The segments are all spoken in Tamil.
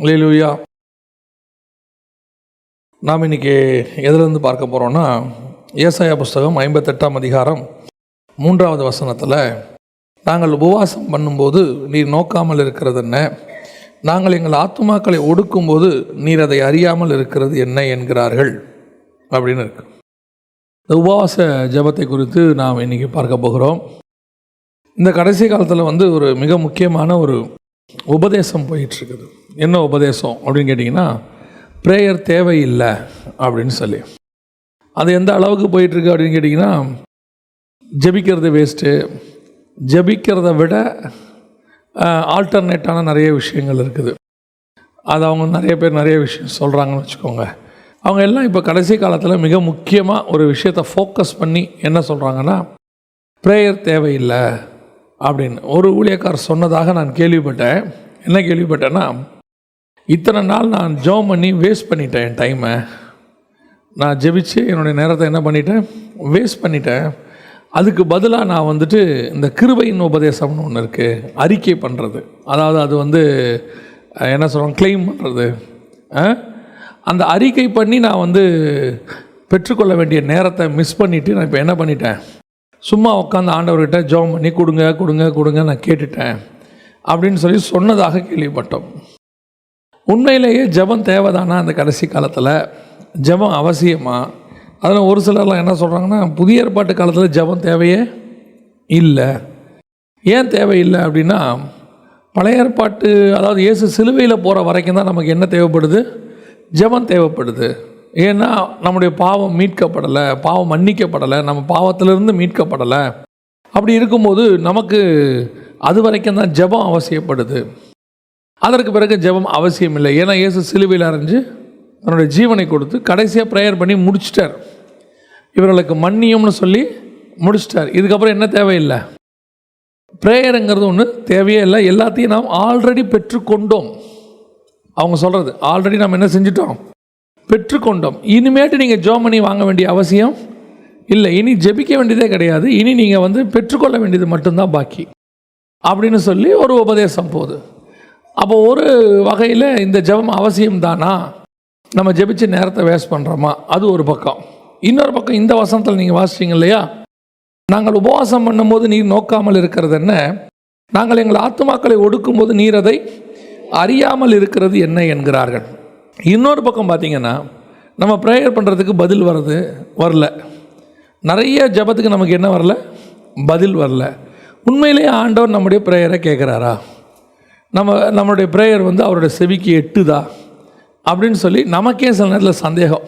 அல்லேலூயா. நாம் இன்றைக்கி எதிலிருந்து பார்க்க போகிறோன்னா, ஏசாயா புஸ்தகம் 58ஆம் அதிகாரம் 3வது வசனத்தில், நாங்கள் உபவாசம் பண்ணும்போது நீர் நோக்காமல் இருக்கிறது என்ன, நாங்கள் எங்கள் ஆத்துமாக்களை ஒடுக்கும்போது நீர் அதை அறியாமல் இருக்கிறது என்ன என்கிறார்கள் அப்படின்னு இருக்கு. இந்த உபவாச ஜெபத்தை குறித்து நாம் இன்றைக்கி பார்க்க போகிறோம். இந்த கடைசி காலத்தில் ஒரு மிக முக்கியமான ஒரு உபதேசம் போயிட்டுருக்குது. என்ன உபதேசம் அப்படின்னு கேட்டிங்கன்னா, ப்ரேயர் தேவையில்லை அப்படின்னு சொல்லி. அது எந்த அளவுக்கு போயிட்டுருக்கு அப்படின்னு கேட்டிங்கன்னா, ஜெபிக்கிறது வேஸ்ட்டு, ஜெபிக்கிறத விட ஆல்டர்னேட்டான நிறைய விஷயங்கள் இருக்குது. அது அவங்க நிறைய பேர் நிறைய விஷயம் சொல்கிறாங்கன்னு வச்சுக்கோங்க. அவங்க எல்லாம் இப்போ கடைசி காலத்தில் மிக முக்கியமாக ஒரு விஷயத்தை ஃபோக்கஸ் பண்ணி என்ன சொல்கிறாங்கன்னா, ப்ரேயர் தேவையில்லை அப்படின்னு ஒரு ஊழியக்காரர் சொன்னதாக நான் கேள்விப்பட்டேன். என்ன கேள்விப்பட்டேன்னா, இத்தனை நாள் நான் ஜெபம் பண்ணி வேஸ்ட் பண்ணிட்டேன், என் டைமை நான் ஜெபிச்சு என்னுடைய நேரத்தை என்ன பண்ணிட்டேன், வேஸ்ட் பண்ணிட்டேன். அதுக்கு பதிலாக நான் இந்த கிருபையின் உபதேசம்னு ஒன்று இருக்குது, அறிக்கை பண்ணுறது. அதாவது அது என்ன சொல்கிறோம், கிளைம் பண்ணுறது. அந்த அறிக்கை பண்ணி நான் பெற்றுக்கொள்ள வேண்டிய நேரத்தை மிஸ் பண்ணிவிட்டு நான் இப்போ என்ன பண்ணிட்டேன், சும்மா உட்காந்து ஆண்டவர்கிட்ட ஜெபம் பண்ணி கொடுங்க கொடுங்க கொடுங்க நான் கேட்டுட்டேன் அப்படின்னு சொல்லி சொன்னதாக கேள்விப்பட்டோம். உண்மையிலேயே ஜெபம் தேவைதானா? அந்த கடைசி காலத்தில் ஜெபம் அவசியமா? அதில் ஒரு சிலர்லாம் என்ன சொல்கிறாங்கன்னா, புதிய ஏற்பாட்டு காலத்தில் ஜெபம் தேவையே இல்லை. ஏன் தேவையில்லை அப்படின்னா, பழைய ஏற்பாட்டு, அதாவது இயேசு சிலுவையில் போகிற வரைக்கும் தான் நமக்கு என்ன தேவைப்படுது, ஜெபம் தேவைப்படுது. ஏன்னா நம்முடைய பாவம் மீட்கப்படலை, பாவம் மன்னிக்கப்படலை, நம்ம பாவத்திலிருந்து மீட்கப்படலை. அப்படி இருக்கும்போது நமக்கு அது வரைக்கும் தான் ஜெபம் அவசியப்படுது. அதற்கு பிறகு ஜெபம் அவசியம் இல்லை. ஏன்னா இயேசு சிலுவையில் அறைஞ்சு தன்னுடைய ஜீவனை கொடுத்து கடைசியாக ப்ரேயர் பண்ணி முடிச்சிட்டார். இவர்களுக்கு மன்னியும்னு சொல்லி முடிச்சிட்டார். இதுக்கப்புறம் என்ன தேவையில்லை, ப்ரேயருங்கிறது ஒன்று தேவையே இல்லை. எல்லாத்தையும் நாம் ஆல்ரெடி பெற்றுக்கொண்டோம். அவங்க சொல்கிறது ஆல்ரெடி நாம் என்ன செஞ்சிட்டோம், பெற்றுக்கொண்டோம். இனிமேட்டு நீங்கள் ஜெபம் பண்ணி வாங்க வேண்டிய அவசியம் இல்லை, இனி ஜெபிக்க வேண்டியதே கிடையாது, இனி நீங்கள் பெற்றுக்கொள்ள வேண்டியது மட்டும்தான் பாக்கி அப்படின்னு சொல்லி ஒரு உபதேசம் போகுது. அப்போ ஒரு வகையில் இந்த ஜெபம் அவசியம்தானா, நம்ம ஜெபிச்சு நேரத்தை வேஸ்ட் பண்ணுறோமா, அது ஒரு பக்கம். இன்னொரு பக்கம் இந்த வசனத்தில் நீங்கள் வாசிச்சிங்க இல்லையா, நாங்கள் உபவாசம் பண்ணும்போது நீர் நோக்காமல் இருக்கிறது என்ன, நாங்கள் எங்கள் ஆத்துமாக்களை ஒடுக்கும்போது நீர் அதை அறியாமல் இருக்கிறது என்ன என்கிறார்கள். இன்னொரு பக்கம் பார்த்திங்கன்னா, நம்ம ப்ரேயர் பண்ணுறதுக்கு பதில் வரல. நிறைய ஜெபத்துக்கு நமக்கு என்ன வரல, பதில் வரல. உண்மையிலேயே ஆண்டவர் நம்முடைய ப்ரேயரை கேட்குறாரா, நம்மளுடைய ப்ரேயர் அவருடைய செவிக்கு எட்டுதா அப்படின்னு சொல்லி நமக்கே சில நேரத்தில் சந்தேகம்.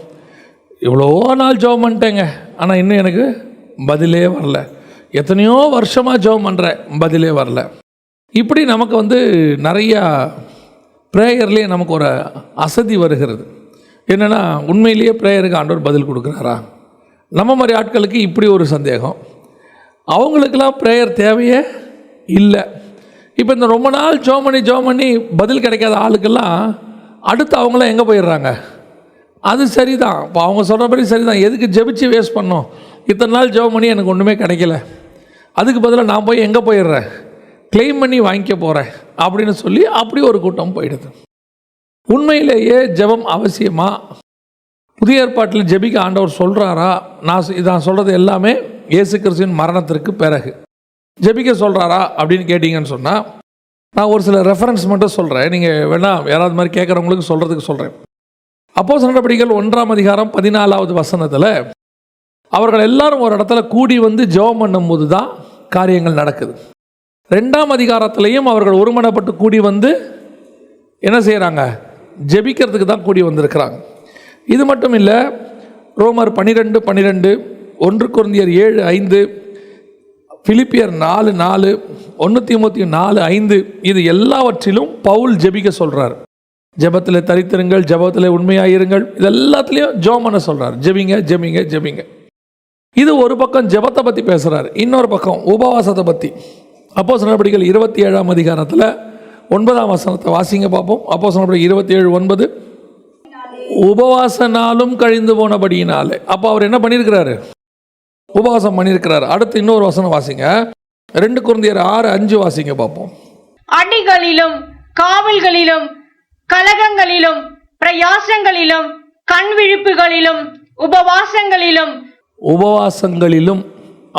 இவ்வளோ நாள் ஜெபம் பண்ணிட்டேங்க, ஆனால் இன்னும் எனக்கு பதிலே வரல. எத்தனையோ வருஷமாக ஜெபம் பண்ணுறேன், பதிலே வரல. இப்படி நமக்கு நிறையா ப்ரேயர்லேயே நமக்கு ஒரு அசதி வருகிறது. என்னென்னா, உண்மையிலேயே ப்ரேயருக்கு ஆண்டவர் பதில் கொடுக்குறாரா? நம்ம மாதிரி ஆட்களுக்கு இப்படி ஒரு சந்தேகம். அவங்களுக்கெல்லாம் ப்ரேயர் தேவையே இல்லை. இப்போ இந்த ரொம்ப நாள் ஜெபம் பண்ணி பதில் கிடைக்காத ஆளுக்கெல்லாம் அடுத்து அவங்களாம் எங்கே போயிடுறாங்க? அது சரிதான், இப்போ அவங்க சொல்கிறபடி சரிதான். எதுக்கு ஜெபிச்சு வேஸ்ட் பண்ணோம், இத்தனை நாள் ஜெபம் பண்ணி எனக்கு ஒன்றுமே கிடைக்கல, அதுக்கு பதிலாக நான் போய் எங்கே போயிடுறேன், கிளைம் பண்ணி வாங்கிக்க போகிறேன் அப்படின்னு சொல்லி அப்படி ஒரு கூட்டம் போயிடுது. உண்மையிலேயே ஜெபம் அவசியமா? புதிய ஏற்பாட்டில் ஜெபிக்க ஆண்டவர் சொல்கிறாரா? நான் சொல்கிறது எல்லாமே இயேசு கிறிஸ்துவின் மரணத்திற்கு பிறகு ஜெபிக்க சொல்கிறாரா அப்படின்னு கேட்டிங்கன்னு சொன்னால், நான் ஒரு சில ரெஃபரன்ஸ் மட்டும் சொல்கிறேன். நீங்கள் வேணால் யாராவது மாதிரி கேட்குறவங்களுக்கு சொல்கிறதுக்கு சொல்கிறேன். அப்போஸ்தலர் நடபடிகள் 1ஆம் அதிகாரம் 14வது வசனத்தில், அவர்கள் எல்லாரும் ஒரு இடத்துல கூடி ஜெபம் பண்ணும்போது தான் காரியங்கள் நடக்குது. 2ஆம் அதிகாரத்திலையும் அவர்கள் ஒருமனப்பட்டு கூடி என்ன செய்கிறாங்க, ஜெபிக்கிறதுக்கு தான் கூடி வந்திருக்கிறாங்க. இது மட்டும் இல்லை, ரோமர் 12:12, 1 கொரிந்தியர் 7:5, பிலிப்பியர் 4:4, 1 தீமோத்தேயு 4:5, இது எல்லாவற்றிலும் பவுல் ஜெபிக்க சொல்கிறார். ஜெபத்தில் தரித்திருங்கள், ஜெபத்தில் உண்மையாயிருங்கள், இது எல்லாத்துலேயும் ஜெபம் பண்ண சொல்கிறார். ஜெபிங்க ஜெபிங்க ஜெபிங்க. இது ஒரு பக்கம் ஜெபத்தை பற்றி பேசுகிறார், இன்னொரு பக்கம் உபவாசத்தை பற்றி. அப்போஸ்தலர் நடபடிகள் 27ஆம் அதிகாரத்தில் 9ஆம் வசனத்தை வாசிங்க பார்ப்போம். அப்போஸ்தலர் நடபடிகள் 27:9, உபவாச நாளும் கழிந்து போனபடியினாலே. அப்போ அவர் என்ன பண்ணியிருக்கிறாரு, உபவாசம் பண்ணியிருக்கிறார். அடுத்து இன்னொரு வசனம் வாசிங்க, 2 கொரிந்தியர் 6:5 வாசிங்க பார்ப்போம். அடிகளிலும் காவல்களிலும் கலகங்களிலும் பசியிலும் பிரயாசங்களிலும் கண் விழிப்புகளிலும் உபவாசங்களிலும்.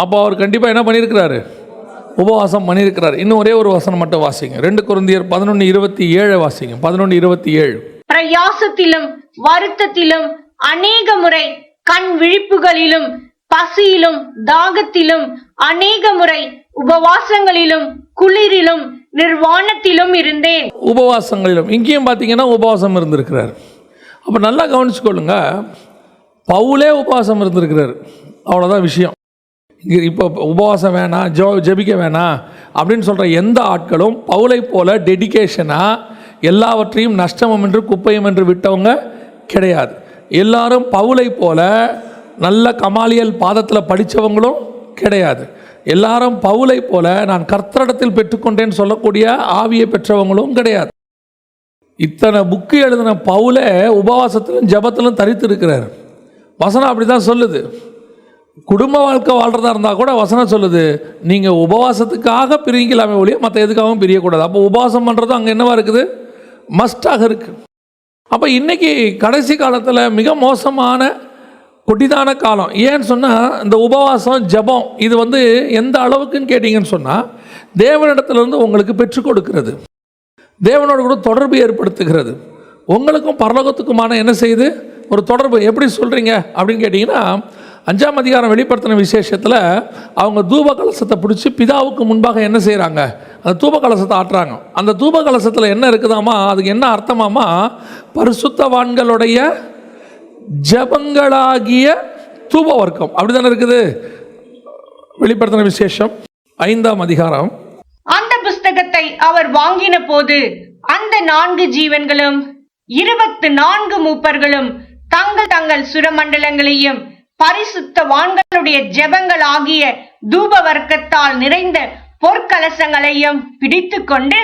அப்போ அவர் கண்டிப்பாக என்ன பண்ணியிருக்கிறாரு? உபவாசம் பண்ணியிருக்கிறார். இன்னும் ஒரே ஒரு வசனம் மட்டும் வாசிங்க. 2 கொரிந்தியர் 11:27 வாசிங்க. 11:27. பிரயாசத்திலும் வருத்தத்திலும் அநேக முறை கண் விழிப்புகளிலும் பசியிலும் தாகத்திலும் அநேக முறை உபவாசங்களிலும் குளிரிலும் நிர்வாணத்திலும் இருந்தேன். உபவாசங்களிலும் இங்கேயும் பார்த்தீங்கன்னா உபவாசம் இருந்திருக்கிறார். அப்போ நல்லா கவனிச்சுக்கொள்ளுங்க, பவுலே உபவாசம் இருந்திருக்கிறார். அவ்வளோதான் விஷயம். இப்போ உபவாசம் வேணாம், ஜெபிக்க வேணாம் அப்படின்னு சொல்கிற எந்த ஆட்களும் பவுலை போல டெடிகேஷனாக எல்லாவற்றையும் நஷ்டமும் என்று குப்பையும் என்று விட்டவங்க கிடையாது. எல்லாரும் பவுலை போல நல்ல கமாலியல் பாதத்தில் படித்தவங்களும் கிடையாது. எல்லாரும் பவுலை போல நான் கர்த்தரிடத்தில் பெற்றுக்கொண்டேன்னு சொல்லக்கூடிய ஆவியை பெற்றவங்களும் கிடையாது. இத்தனை புக்கு எழுதின பவுலே உபவாசத்திலும் ஜபத்திலும் தரித்து இருக்கிறார். வசனம் அப்படி தான் சொல்லுது. குடும்ப வாழ்க்கை வாழ்கிறதா இருந்தால் கூட வசனம் சொல்லுது, நீங்கள் உபவாசத்துக்காக பிரிங்கலாமே ஒழிய மற்ற எதுக்காகவும் பிரியக்கூடாது. அப்போ உபவாசம் பண்ணுறதும் அங்கே என்னவா இருக்குது? மஸ்டாக இருக்குது. அப்போ இன்றைக்கி கடைசி காலத்தில் மிக மோசமான கொடிதான காலம். ஏன்னு சொன்னால் இந்த உபவாசம் ஜபம் இது எந்த அளவுக்குன்னு கேட்டிங்கன்னு சொன்னால் தேவனிடத்துலேருந்து உங்களுக்கு பெற்றுக் கொடுக்கிறது, தேவனோடு கூட தொடர்பு ஏற்படுத்துகிறது. உங்களுக்கும் பரலோகத்துக்குமான என்ன செய்யுது? ஒரு தொடர்பு. எப்படி சொல்கிறீங்க அப்படின்னு கேட்டிங்கன்னா, 5ஆம் அதிகாரம் வெளிப்படுத்தின விசேஷத்தில் அவங்க தூப கலசத்தை பிடிச்சி பிதாவுக்கு முன்பாக என்ன செய்கிறாங்க? அந்த தூப கலசத்தை ஆட்டுறாங்க. அந்த தூப கலசத்தில் என்ன இருக்குதாமா? அதுக்கு என்ன அர்த்தமாமா? பரிசுத்தவான்களுடைய ஜபங்களாகிய தூப வர்க்கம். அப்படி தானே இருக்குது வெளிப்படுத்தின விசேஷம் 5ஆம் அதிகாரம். அந்த புஸ்தகத்தை அவர் வாங்கின போது அந்த 4 ஜீவன்களும் 24 மூப்பர்களும் தங்கள் தங்கள் சுரமண்டலங்களையும் பரிசுத்தவான்களுடைய ஜெபங்கள் ஆகிய தூப வர்க்கத்தால் நிறைந்த பொற்கலசங்களையும் பிடித்து கொண்டு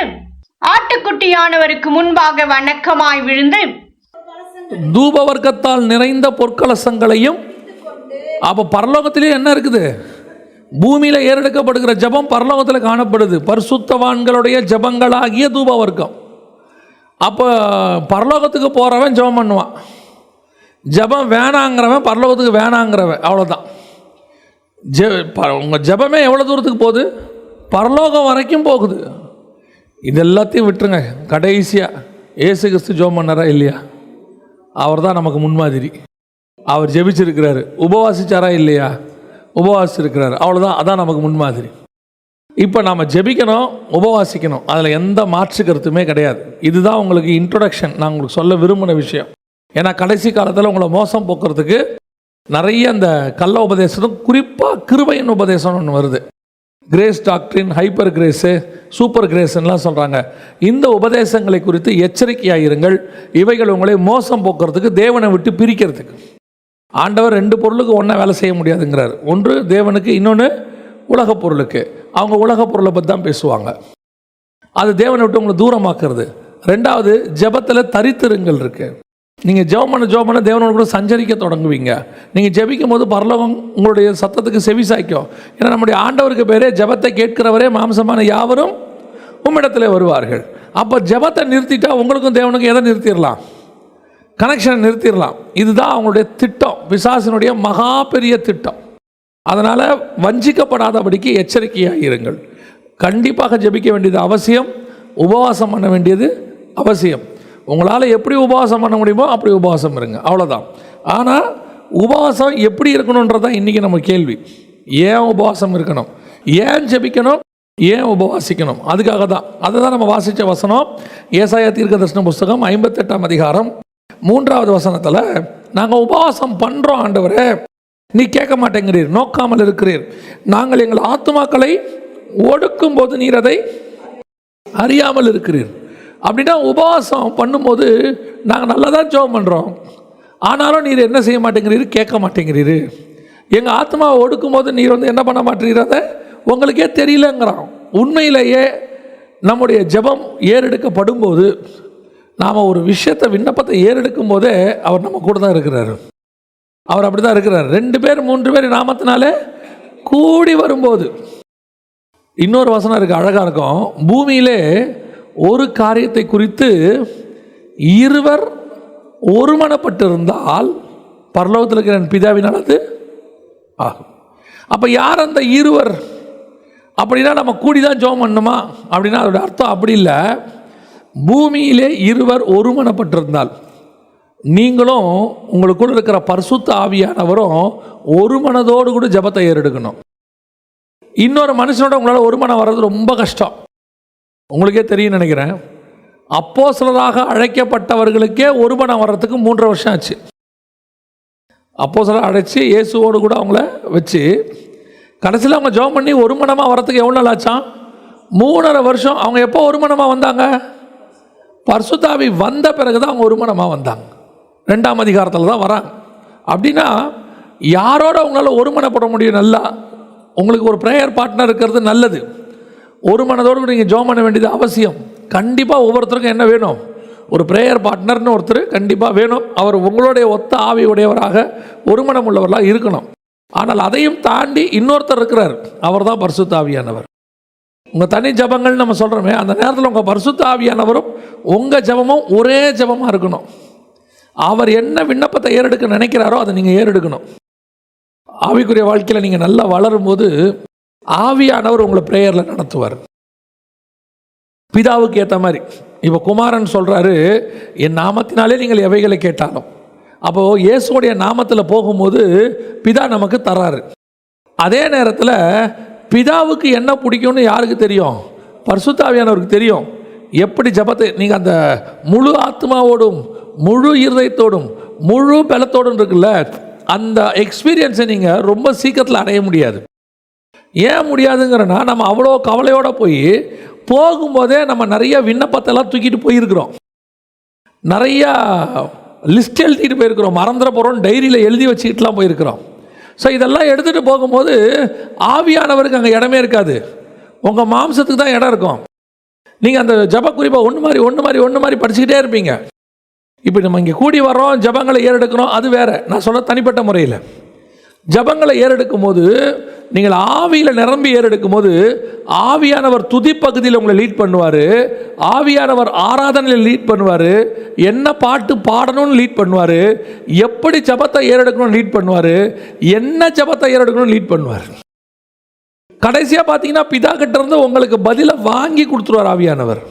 ஆட்டுக்குட்டியானவருக்கு முன்பாக வணக்கமாய் விழுந்து, தூப வர்க்கத்தால் நிறைந்த பொற்கலசங்களையும். அப்போ பரலோகத்திலே என்ன இருக்குது? பூமியில் ஏறெடுக்கப்படுகிற ஜபம் பரலோகத்தில் காணப்படுது. பரிசுத்தவான்களுடைய ஜபங்களாகிய தூப வர்க்கம். அப்போ பரலோகத்துக்கு போகிறவன் ஜபம் பண்ணுவான், ஜபம் வேணாங்கிறவன் பரலோகத்துக்கு வேணாங்கிறவன். அவ்வளோதான். உங்கள் ஜபமே எவ்வளோ தூரத்துக்கு போகுது? பரலோகம் வரைக்கும் போகுது. இது எல்லாத்தையும் விட்டுருங்க. கடைசியாக இயேசு கிறிஸ்து ஜெபம் பண்ணாரா இல்லையா? அவர் தான் நமக்கு முன்மாதிரி. அவர் ஜெபிச்சிருக்கிறாரு. உபவாசிச்சாரா இல்லையா? உபவாசிச்சிருக்கிறாரு. அவ்வளோதான். அதான் நமக்கு முன்மாதிரி. இப்போ நாம் ஜெபிக்கணும், உபவாசிக்கணும். அதில் எந்த மாற்று கருத்துமே கிடையாது. இதுதான் உங்களுக்கு இன்ட்ரொடக்ஷன் நான் உங்களுக்கு சொல்ல விரும்பின விஷயம். ஏன்னா கடைசி காலத்தில் உங்களை மோசம் போக்குறதுக்கு நிறைய அந்த கள்ள உபதேசம், குறிப்பாக கிருபையின் உபதேசம் ஒன்று வருது. Grace doctrine, hyper grace, super கிரேஸ்லாம் சொல்கிறாங்க. இந்த உபதேசங்களை குறித்து எச்சரிக்கையாயிருங்கள். இவைகள் உங்களை மோசம் போக்குறதுக்கு, தேவனை விட்டு பிரிக்கிறதுக்கு. ஆண்டவர் 2 பொருளுக்கு ஒன்றா வேலை செய்ய முடியாதுங்கிறார். ஒன்று தேவனுக்கு, இன்னொன்று உலக பொருளுக்கு. அவங்க உலக பொருளை பற்றி தான் பேசுவாங்க. அது தேவனை விட்டு உங்களை தூரமாக்குறது. 2வது ஜெபத்தில் தரித்திருங்கள் இருக்குது. நீங்கள் ஜெபம் பண்ண தேவனோட கூட சஞ்சரிக்க தொடங்குவீங்க. நீங்கள் ஜெபிக்கும் போது பரலோகம் உங்களுடைய சத்தத்துக்கு செவி சாய்க்கும். ஏன்னா நம்முடைய ஆண்டவருக்கு பேரே ஜெபத்தை கேட்கிறவரே மாம்சமான யாவரும் உம்மிடத்தில் வருவார்கள். அப்போ ஜெபத்தை நிறுத்திட்டா உங்களுக்கும் தேவனுக்கும் எதை நிறுத்திடலாம்? கனெக்ஷனை நிறுத்திடலாம். இதுதான் அவங்களுடைய திட்டம், பிசாசினுடைய மகா பெரிய திட்டம். அதனால் வஞ்சிக்கப்படாதபடிக்கு எச்சரிக்கையாக இருங்கள். கண்டிப்பாக ஜெபிக்க வேண்டியது அவசியம், உபவாசம் பண்ண வேண்டியது அவசியம். உங்களால் எப்படி உபவாசம் பண்ண முடியுமோ அப்படி உபவாசம் இருங்க, அவ்வளோதான். ஆனால் உபவாசம் எப்படி இருக்கணுன்றதான் இன்றைக்கி நம்ம கேள்வி. ஏன் உபவாசம் இருக்கணும்? ஏன் ஜெபிக்கணும்? ஏன் உபவாசிக்கணும்? அதுக்காக தான். அதை தான் நம்ம வாசித்த வசனம் ஏசாயா தீர்க்கதரிசன புஸ்தகம் 58ஆம் அதிகாரம் 3வது வசனத்தில், நாங்கள் உபவாசம் பண்ணுறோம் ஆண்டவரே, நீ கேட்க மாட்டேங்கிறீர், நோக்காமல் இருக்கிறீர். நாங்கள் எங்கள் ஆத்துமாக்களை ஒடுக்கும் போது நீர் அதை அறியாமல் இருக்கிறீர். அப்படின்னா உபவாசம் பண்ணும்போது நாங்கள் நல்லா தான் ஜெபம் பண்ணுறோம், ஆனாலும் நீர் என்ன செய்ய மாட்டேங்கிறீர்? கேட்க மாட்டேங்கிறீர். எங்கள் ஆத்மாவை ஒடுக்கும் போது நீர் என்ன பண்ண மாட்டேங்கிறீர்? அதை உங்களுக்கே தெரியலங்கிறான். உண்மையிலேயே நம்முடைய ஜெபம் ஏறெடுக்கப்படும் போது, நாம் ஒரு விஷயத்தை, விண்ணப்பத்தை ஏறெடுக்கும் போதே அவர் நம்ம கூட தான் இருக்கிறார். அவர் அப்படி தான் இருக்கிறார். 2 பேர் 3 பேர் நாமத்தினாலே கூடி வரும்போது. இன்னொரு வசனம் இருக்குது, அழகாக இருக்கும். பூமியிலே ஒரு காரியத்தை குறித்து இருவர் ஒருமனப்பட்டிருந்தால் பரலோகத்தில் இருக்கிற என் பிதாவினால் அது ஆகும். அப்போ யார் அந்த இருவர்? அப்படின்னா நம்ம கூடி தான் ஜெபம் பண்ணணுமா அப்படின்னா அதோட அர்த்தம் அப்படி இல்லை. பூமியிலே இருவர் ஒருமனப்பட்டிருந்தால், நீங்களும் உங்களுக்குள்ள இருக்கிற பரிசுத்த ஆவியானவரும் ஒரு மனதோடு கூட ஜெபத்தை ஏறெடுக்கணும். இன்னொரு மனுஷனோட உங்களால் ஒரு மனம் வர்றது ரொம்ப கஷ்டம். உங்களுக்கே தெரியும் நினைக்கிறேன். அப்போஸ்தலராக அழைக்கப்பட்டவர்களுக்கே ஒரு மனம் வர்றதுக்கு 3.5 வருஷம் ஆச்சு. அப்போஸ்தலரை அழைச்சி இயேசுவோடு கூட அவங்கள வச்சு கடைசியில் அவங்க ஜெபம் பண்ணி ஒரு மனமாக வர்றதுக்கு எவ்வளோ நாள் ஆச்சான்? 3.5 வருஷம். அவங்க எப்போ ஒரு மனமாக வந்தாங்க? பரிசுத்த ஆவி வந்த பிறகு தான் அவங்க ஒரு மனமாக வந்தாங்க. 2ஆம் அதிகாரத்தில் தான் வராங்க. அப்படின்னா யாரோட உங்களால் ஒரு மனப்பட முடியும்? நல்லா உங்களுக்கு ஒரு ப்ரேயர் பார்ட்னர் இருக்கிறது நல்லது. ஒரு மனதோடு நீங்கள் ஜெபம் பண்ண வேண்டியது அவசியம். கண்டிப்பாக ஒவ்வொருத்தருக்கும் என்ன வேணும்? ஒரு ப்ரேயர் பார்ட்னர்னு ஒருத்தர் கண்டிப்பாக வேணும். அவர் உங்களுடைய ஒத்த ஆவி உடையவராக ஒரு மனம் உள்ளவர்களாக இருக்கணும். ஆனால் அதையும் தாண்டி இன்னொருத்தர் இருக்கிறார், அவர் தான் பரிசுத்த ஆவியானவர். உங்கள் தனி ஜபங்கள் நம்ம சொல்கிறோமே, அந்த நேரத்தில் உங்கள் பரிசுத்த ஆவியானவரும் உங்கள் ஜபமும் ஒரே ஜபமாக இருக்கணும். அவர் என்ன விண்ணப்பத்தை ஏறெடுக்க நினைக்கிறாரோ அதை நீங்கள் ஏறெடுக்கணும். ஆவிக்குரிய வாழ்க்கையில் நீங்கள் நல்லா வளரும்போது ஆவியானவர் உங்களை ப்ரேயரில் நடத்துவார். பிதாவுக்கு ஏற்ற மாதிரி. இப்போ குமாரன் சொல்கிறாரு, என் நாமத்தினாலே நீங்கள் எவைகளை கேட்டாலும். அப்போது இயேசுடைய நாமத்தில் போகும்போது பிதா நமக்கு தராரு. அதே நேரத்தில் பிதாவுக்கு என்ன பிடிக்கும்னு யாருக்கு தெரியும்? பரிசுத்த ஆவியானவருக்கு தெரியும். எப்படி ஜபத்தை நீங்கள் அந்த முழு ஆத்மாவோடும் முழு இருதயத்தோடும் முழு பலத்தோடும் இருக்குல்ல, அந்த எக்ஸ்பீரியன்ஸை நீங்கள் ரொம்ப சீக்கிரத்தில் அடைய முடியாது. ஏன் முடியாதுங்கிறனா, நம்ம அவ்வளோ கவலையோடு போகும்போதே நம்ம நிறைய விண்ணப்பத்தெல்லாம் தூக்கிட்டு போயிருக்கிறோம். நிறையா லிஸ்ட் எழுதிட்டு போயிருக்கிறோம். மறந்துட போகிறோம், டைரியில் எழுதி வச்சுக்கிட்டுலாம் போயிருக்கிறோம். ஸோ இதெல்லாம் எடுத்துகிட்டு போகும்போது ஆவியானவருக்கு அங்கே இடமே இருக்காது. உங்கள் மாம்சத்துக்கு தான் இடம் இருக்கும். நீங்கள் அந்த ஜப குறிப்பாக ஒன்று மாதிரி படிச்சுக்கிட்டே இருப்பீங்க. இப்போ நம்ம இங்கே கூடி வர்றோம், ஜபங்களை ஏறெடுக்கிறோம், அது வேறு. நான் சொல்ல தனிப்பட்ட முறையில் ஜபங்களை ஏறெடுக்கும் போது, நீங்கள் ஆவியில் நிரம்பி ஏறெடுக்கும் போது ஆவியானவர் துதி பகுதியில் உங்களை லீட் பண்ணுவார். ஆவியானவர் ஆராதனையில் லீட் பண்ணுவார். என்ன பாட்டு பாடணும்னு லீட் பண்ணுவார். எப்படி ஜபத்தை ஏறெடுக்கணும்னு லீட் பண்ணுவார். என்ன ஜபத்தை ஏறெடுக்கணும்னு லீட் பண்ணுவார். கடைசியாக பார்த்தீங்கன்னா பிதா கிட்ட இருந்து உங்களுக்கு பதிலை வாங்கி கொடுத்துருவார் ஆவியானவர்.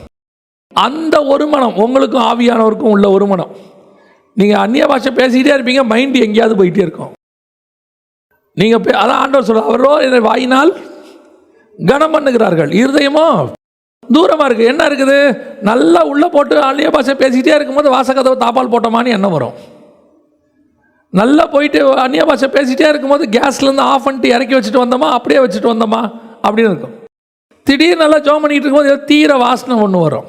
அந்த ஒரு மனம் உங்களுக்கும் ஆவியானவருக்கும் உள்ள ஒரு மனம். நீங்கள் அந்நிய பாஷை பேசிக்கிட்டே இருப்பீங்க, மைண்டு எங்கேயாவது போயிட்டே இருக்கும். நீங்கள் அதான் ஆண்டவர் சொல்கிறார், அவரோ என்னை வாயினால் கனம் பண்ணுகிறார்கள், இருதயமோ தூரமாக இருக்குது. என்ன இருக்குது? நல்லா உள்ளே போட்டு அந்நிய பாஷை பேசிக்கிட்டே இருக்கும்போது வாசக்கதவை தாப்பால் போட்டோமான்னு என்ன வரும்? நல்லா போயிட்டு அந்நிய பாஷை பேசிகிட்டே இருக்கும்போது கேஸ்லேருந்து ஆஃப் பண்ணிட்டு இறக்கி வச்சுட்டு வந்தோமா, அப்படியே வச்சுட்டு வந்தோமா அப்படின்னு இருக்கும். திடீர்னு நல்லா ஜோம் பண்ணிக்கிட்டு இருக்கும்போது தீர வாசனை ஒன்று வரும்.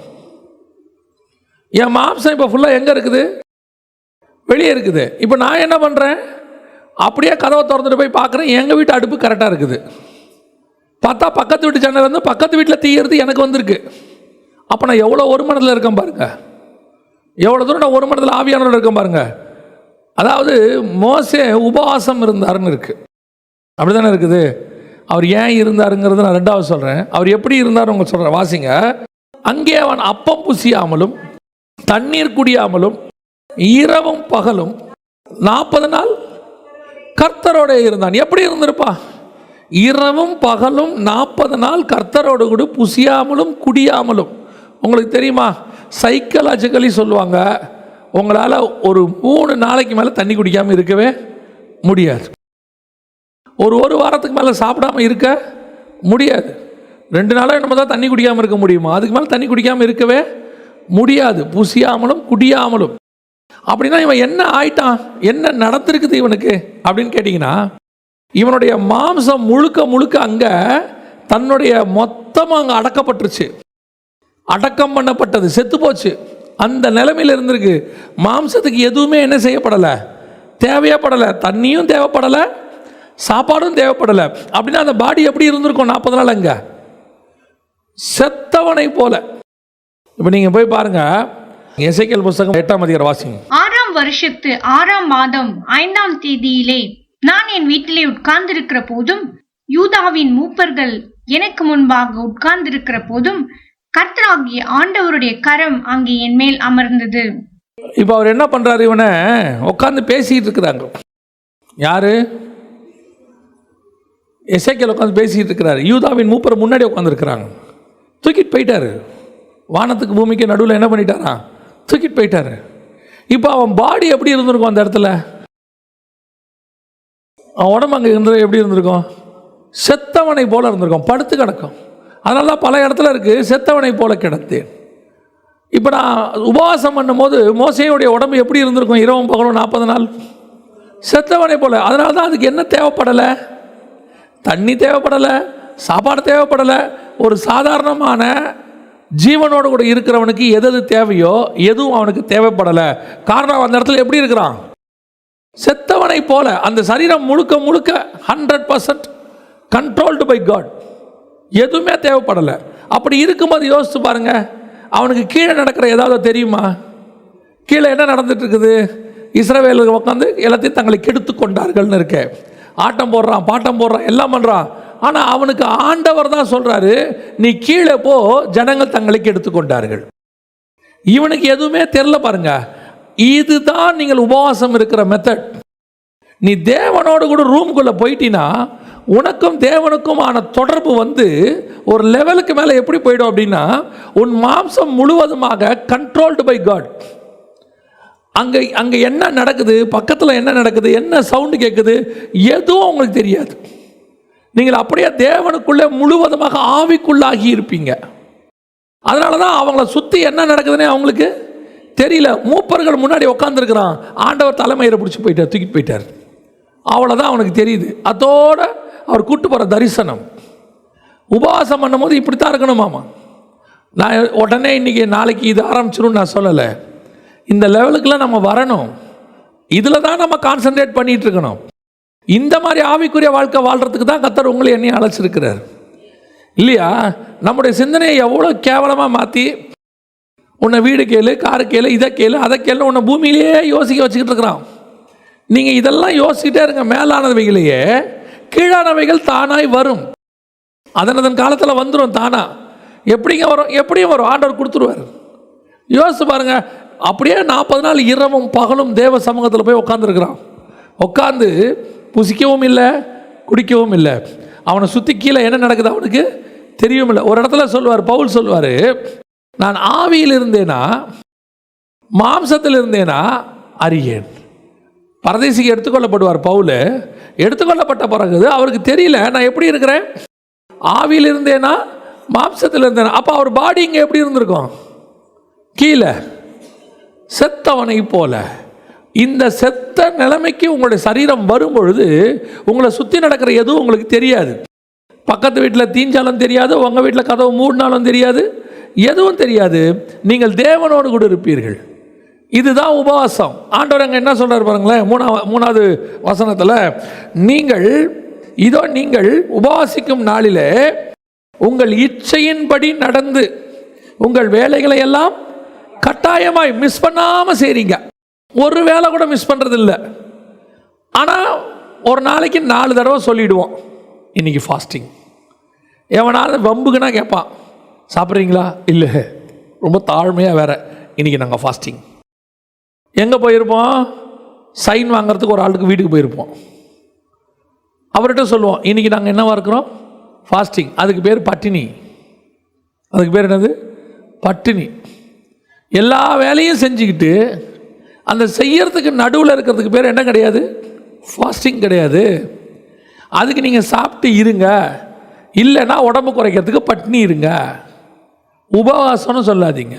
என் மாம்சம் இப்போ ஃபுல்லாக எங்கே இருக்குது? வெளியே இருக்குது. இப்போ நான் என்ன பண்ணுறேன்? அப்படியே கதவை திறந்துட்டு போய் பார்க்குறேன், எங்கள் வீட்டு அடுப்பு கரெக்டாக இருக்குது. பார்த்தா பக்கத்து வீட்டு ஜன்னல் வந்து பக்கத்து வீட்டில் தீயிறது எனக்கு வந்திருக்கு. அப்போ நான் எவ்வளோ ஒரு மனதில் இருக்கேன் பாருங்க. எவ்வளோ தூரம் நான் ஒரு மனதில் ஆவியானோட இருக்கேன் பாருங்க. அதாவது மோசே உபவாசம் இருந்தாருன்னு இருக்குது. அப்படி தானே இருக்குது. அவர் ஏன் இருந்தாருங்கிறது நான் 2வது சொல்கிறேன். அவர் எப்படி இருந்தார் உங்க சொல்கிறேன், வாசிங்க. அங்கே அவன் அப்பம் புசியாமலும் தண்ணீர் குடியாமலும் இரவும் பகலும் 40 நாள் கர்த்தரோட இருந்தான். எப்படி இருந்திருப்பா? இரவும் பகலும் 40 நாள் கர்த்தரோடு கூட புசியாமலும் குடியாமலும். உங்களுக்கு தெரியுமா, சைக்கலாஜிக்கலி சொல்லுவாங்க, உங்களால் ஒரு 3 நாளைக்கு மேலே தண்ணி குடிக்காமல் இருக்கவே முடியாது. ஒரு வாரத்துக்கு மேலே சாப்பிடாமல் இருக்க முடியாது. 2 நாளாக நம்ம தான் தண்ணி குடிக்காமல் இருக்க முடியுமா? அதுக்கு மேலே தண்ணி குடிக்காமல் இருக்கவே முடியாது. புசியாமலும் குடியாமலும். அப்படின்னா இவன் என்ன ஆயிட்டான்? என்ன நடந்திருக்குது இவனுக்கு அப்படின்னு கேட்டிங்கன்னா, இவனுடைய மாம்சம் முழுக்க அங்கே தன்னுடைய மொத்தமாக அங்கே அடக்கப்பட்டுருச்சு. அடக்கம் பண்ணப்பட்டது, செத்து போச்சு. அந்த நிலைமையில் இருந்திருக்கு. மாம்சத்துக்கு எதுவுமே என்ன செய்யப்படலை, தேவையப்படலை. தண்ணியும் தேவைப்படலை, சாப்பாடும் தேவைப்படலை. அப்படின்னா அந்த பாடி எப்படி இருந்திருக்கும்? 40 நாள் அங்கே செத்தவனை போல. இப்போ நீங்கள் போய் பாருங்க, எசேக்கியேல் புத்தகம் 8ஆம் அதிகாரம் வாசிங்க. 6ஆம் வருஷத்து 6ஆம் மாதம் 5ஆம் தேதியிலே நான் என் வீட்டிலே உட்கார்ந்திருக்கிற போதும், யூதாவின் மூப்பர்கள் எனக்கு முன்பாக உட்கார்ந்திருக்கிற போதும், கர்த்தராகிய ஆண்டவருடைய கரம் அங்கே என் மேல் அமர்ந்தது. இப்போ அவர் என்ன பண்ணுறாரு, இவனை உட்காந்து பேசிக்கிட்டு இருக்கிறாங்க. யார்? எசேக்கியேல் உட்காந்து பேசிக்கிட்டு இருக்கிறாரு. யூதாவின் மூப்பர் முன்னாடி உட்காந்துருக்கிறாங்க. தூக்கிட்டு போயிட்டாரு. வானத்துக்கு பூமிக்கு நடுவில் என்ன பண்ணிட்டாரா? தூக்கிட்டு போயிட்டாரு. இப்போ அவன் பாடி எப்படி இருந்திருக்கும் அந்த இடத்துல? அவன் உடம்பு அங்கே இருந்தது எப்படி இருந்திருக்கும்? செத்தவனை போல இருந்திருக்கும், படுத்து கிடக்கும். அதனால தான் பல இடத்துல இருக்குது செத்தவனை போல கிடத்தேன். இப்போ நான் உபவாசம் பண்ணும்போது மோசேயுடைய உடம்பு எப்படி இருந்திருக்கும்? இரவும் பகலும் 40 நாள் செத்தவனை போல. அதனால தான் அதுக்கு என்ன தேவைப்படலை? தண்ணி தேவைப்படலை, சாப்பாடு தேவைப்படலை. ஒரு சாதாரணமான ஜீவனோடு கூட இருக்கிறவனுக்கு எது தேவையோ எதுவும் அவனுக்கு தேவைப்படலை. காரணம் அந்த இடத்துல எப்படி இருக்கிறான்? செத்தவனை போல. அந்த சரீரம் முழுக்க முழுக்க 100% கண்ட்ரோல்டு பை காட். எதுவுமே தேவைப்படலை. அப்படி இருக்கும்போது யோசிச்சு பாருங்க, அவனுக்கு கீழே நடக்கிற ஏதாவது தெரியுமா? கீழே என்ன நடந்துட்டு இருக்குது? இஸ்ரவேலுக்கு உட்காந்து எல்லாத்தையும் தங்களை கெடுத்து கொண்டார்கள்னு இருக்க. ஆட்டம் போடுறான், பாட்டம் போடுறான், எல்லாம் பண்ணுறான். ஆனால் அவனுக்கு ஆண்டவர் தான் சொல்கிறாரு, நீ கீழே போ, ஜனங்கள் தங்களுக்கு எடுத்துக்கொண்டார்கள். இவனுக்கு எதுவுமே தெரில பாருங்க. இதுதான் நீங்கள் உபவாசம் இருக்கிற மெத்தட். நீ தேவனோடு கூட ரூம்குள்ளே போயிட்டீன்னா உனக்கும் தேவனுக்குமான தொடர்பு ஒரு லெவலுக்கு மேலே எப்படி போயிடும் அப்படின்னா, உன் மாம்சம் முழுவதுமாக கண்ட்ரோல்டு பை காட். அங்கே என்ன நடக்குது, பக்கத்தில் என்ன நடக்குது, என்ன சவுண்டு கேட்குது, எதுவும் உங்களுக்கு தெரியாது. நீங்கள் அப்படியே தேவனுக்குள்ளே முழுவதுமாக ஆவிக்குள்ளாகி இருப்பீங்க. அதனால தான் அவங்கள சுற்றி என்ன நடக்குதுன்னே அவங்களுக்கு தெரியல. மூப்பர்கள் முன்னாடி உட்காந்துருக்கிறான், ஆண்டவர் தலைமையை பிடிச்சி போயிட்டார், தூக்கிட்டு போயிட்டார். அவ்வளோதான் அவனுக்கு தெரியுது. அதோட அவர் கூட்டு போகிற தரிசனம். உபவாசம் பண்ணும்போது இப்படி தான் இருக்கணுமாமா. நான் உடனே இன்றைக்கி நாளைக்கு இது ஆரம்பிச்சிடும் நான் சொல்லலை. இந்த லெவலுக்குலாம் நம்ம வரணும். இதில் தான் நம்ம கான்சன்ட்ரேட் பண்ணிகிட்டு இருக்கணும். இந்த மாதிரி ஆவிக்குரிய வாழ்க்கை வாழ்கிறதுக்கு தான் கர்த்தர் உங்களை என்னையும் அழைச்சிருக்கிறார் இல்லையா? நம்முடைய சிந்தனையை எவ்வளோ கேவலமாக மாற்றி, உன்னை வீடு கேளு, காரு கேளு, இதை கேளு, அதை கேளு, உன்னை பூமியிலேயே யோசிக்க வச்சுக்கிட்டு இருக்கிறான். நீங்கள் இதெல்லாம் யோசிக்கிட்டே இருங்க. மேலானவைகளையே கீழானவைகள் தானாய் வரும். அதன் காலத்தில் வந்துடும் தானா. எப்படிங்க வரும்? எப்படியும் வரும். ஆண்டவர் கொடுத்துருவார். யோசிச்சு பாருங்க. அப்படியே 40 நாள் இரவும் பகலும் தேவ சமூகத்தில் போய் உட்காந்துருக்கிறான். உட்காந்து புசிக்கவும் இல்லை, குடிக்கவும் இல்லை. அவனை சுற்றி கீழே என்ன நடக்குது அவனுக்கு தெரியவும் இல்லை. ஒரு இடத்துல சொல்லுவார், பவுல் சொல்லுவார், நான் ஆவியில் இருந்தேனா மாம்சத்தில் இருந்தேனா அறியேன். பரதேசிக்கு எடுத்துக்கொள்ளப்படுவார் பவுல். எடுத்துக்கொள்ளப்பட்ட பிறகு அவருக்கு தெரியல நான் எப்படி இருக்கிறேன், ஆவியில் இருந்தேனா மாம்சத்தில் இருந்தேனா. அப்போ அவர் பாடி இங்கே எப்படி இருந்திருக்கும்? கீழே செத்தவனை போல. இந்த செத்த நிலைமைக்கு உங்களுடைய சரீரம் வரும்பொழுது உங்களை சுற்றி நடக்கிற எதுவும் உங்களுக்கு தெரியாது. பக்கத்து வீட்டில் தீஞ்சாலும் தெரியாது, உங்கள் வீட்டில் கதவு மூடினாலும் தெரியாது, எதுவும் தெரியாது. நீங்கள் தேவனோடு கூட இருப்பீர்கள். இதுதான் உபவாசம். ஆண்டவர் அங்கே என்ன சொல்கிறார் பாருங்களேன், 3வது வசனத்தில், நீங்கள் உபவாசிக்கும் நாளிலே உங்கள் இச்சையின்படி நடந்து உங்கள் வேலைகளை எல்லாம் கட்டாயமாய் மிஸ் பண்ணாமல் செய்றீங்க. ஒரு வேலை கூட மிஸ் பண்ணுறது இல்லை. ஆனால் ஒரு நாளைக்கு 4 தடவை சொல்லிவிடுவோம், இன்றைக்கி ஃபாஸ்டிங். எவனாவது வம்புக்குன்னா கேட்பான், சாப்பிட்றீங்களா? இல்லை, ரொம்ப தாழ்மையாக வேற, இன்றைக்கி நாங்கள் ஃபாஸ்டிங். எங்கே போயிருப்போம்? சைன் வாங்கிறதுக்கு ஒரு ஆளுக்கு வீட்டுக்கு போயிருப்போம். அவர்கிட்ட சொல்லுவோம், இன்றைக்கி நாங்கள் என்னவா இருக்கிறோம்? ஃபாஸ்டிங். அதுக்கு பேர் பட்டினி. அதுக்கு பேர் என்னது? பட்டினி. எல்லா வேலையும் செஞ்சுக்கிட்டு அந்த செய்யறதுக்கு நடுவில் இருக்கிறதுக்கு பேர் என்ன கிடையாது? ஃபாஸ்டிங் கிடையாது. அதுக்கு நீங்கள் சாப்பிட்டு இருங்க, இல்லைன்னா உடம்பு குறைக்கிறதுக்கு பட்டினி இருங்க. உபவாசம்னு சொல்லாதீங்க.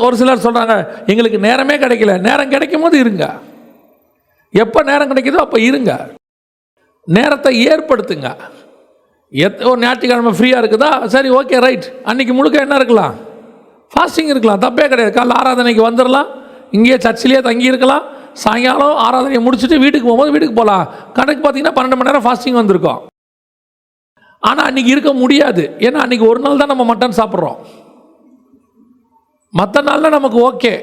ஒரு சிலர் சொல்கிறாங்க, எங்களுக்கு நேரமே கிடைக்கல. நேரம் கிடைக்கும் போது இருங்க. எப்போ நேரம் கிடைக்குதோ அப்போ இருங்க. நேரத்தை ஏற்படுத்துங்க. ஒரு ஞாயிற்றுக்கிழமை ஃப்ரீயாக இருக்குதா? சரி, ஓகே, ரைட். அன்றைக்கி முழுக்க என்ன இருக்கலாம்? ஃபாஸ்டிங் இருக்கலாம். தப்பே கிடையாது. காலைல ஆராதனைக்கு வந்துடலாம், இங்கேயே சர்ச்சிலேயே தங்கி இருக்கலாம். சாயங்காலம் ஆராதனையை முடிச்சுட்டு வீட்டுக்கு போகும்போது வீட்டுக்கு போகலாம். கணக்கு பார்த்தீங்கன்னா 12 மணி நேரம் ஃபாஸ்டிங் வந்திருக்கோம். ஆனால் அன்றைக்கி இருக்க முடியாது. ஏன்னா அன்றைக்கி ஒரு நாள் தான் நம்ம மட்டன் சாப்பிட்றோம். மற்ற நாளில் நமக்கு ஓகே,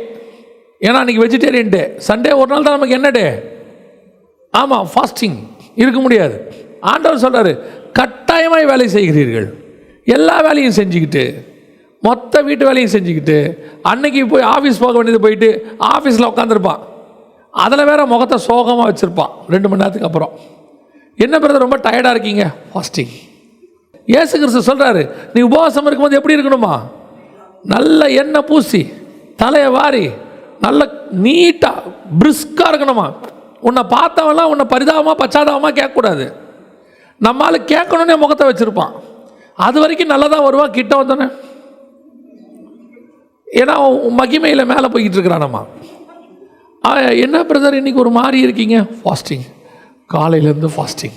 ஏன்னா அன்றைக்கி வெஜிடேரியன் டே. சண்டே ஒரு நாள் தான் நமக்கு என்ன டே? ஆமாம், ஃபாஸ்டிங். இருக்க முடியாது. ஆண்டவர் சொல்கிறாரு, கட்டாயமாய் வேலை செய்கிறீர்கள். எல்லா வேலையும் செஞ்சுக்கிட்டு மொத்த வீட்டு வேலையும் செஞ்சுக்கிட்டு அன்னைக்கு போய் ஆஃபீஸ் போக வேண்டியது போயிட்டு ஆஃபீஸில் உட்காந்துருப்பான். அதில் வேற முகத்தை சோகமாக வச்சுருப்பான் 2 மணி நேரத்துக்கு அப்புறம். என்ன பிரதர் ரொம்ப டயர்டாக இருக்கீங்க? ஃபாஸ்டிங். இயேசு கிறிஸ்து சொல்கிறாரு, நீ உபவாசம் இருக்கும்போது எப்படி இருக்கணுமா? நல்ல எண்ணெய் பூசி தலையை வாரி நல்ல நீட்டாக பிரிஸ்காக இருக்கணுமா. உன்னை பார்த்தவெல்லாம் உன்னை பரிதாபமாக பச்சாதாபமாக கேட்கக்கூடாது. நம்மளால் கேட்கணுன்னே முகத்தை வச்சுருப்பான். அது வரைக்கும் நல்லதாக வருவான். கிட்ட வந்தோன்னே ஏன்னா மகிமையில் மேலே போய்கிட்டு இருக்கிறானம்மா. என்ன பிரதர் இன்றைக்கி ஒரு மாதிரி இருக்கீங்க? ஃபாஸ்டிங். காலையிலேருந்து ஃபாஸ்டிங்.